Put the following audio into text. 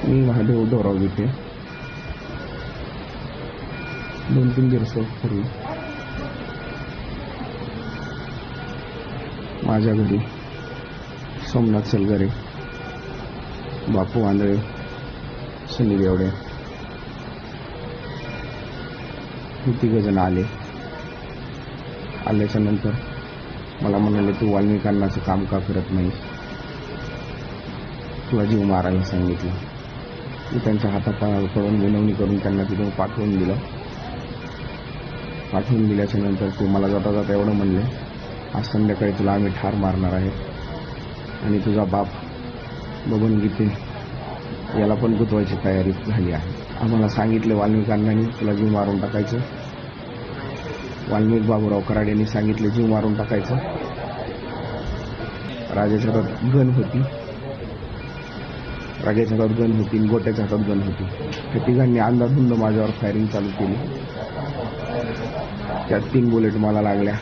मी महादेव डोराव इथे 2-3 दिवसापूर्वी माझ्या घरी सोमनाथ सलगरे, बापू आंधळे, सनी देवडे हे 3 जण आल्याच्या नंतर मला म्हणाले, तू वाल्मिकांनाचं काम का करत नाहीस, तुला जीव मारायला सांगितलं. मी त्यांच्या हातापायाकडून विनवणी करून त्यांना तिथून पाठवून दिल्याच्या नंतर ते मला जाता जाता एवढं म्हणले, आज संध्याकाळी तुला आम्ही ठार मारणार आहे आणि तुझा बाप बघून गीते याला पण गुतवायची तयारी झाली आहे. आम्हाला सांगितलं वाल्मिकांनी तुला जीव मारून टाकायचं. वाल्मिक बाबूराव कराडेंनी सांगितले जीव मारून टाकायचं. राजाच्या हातात गन होती, गोट्याच्या हातात गन होती. त्या तिघांनी अंधाधुंद माझ्यावर फायरिंग चालू केली. त्यात 3 बुलेट मला लागल्या.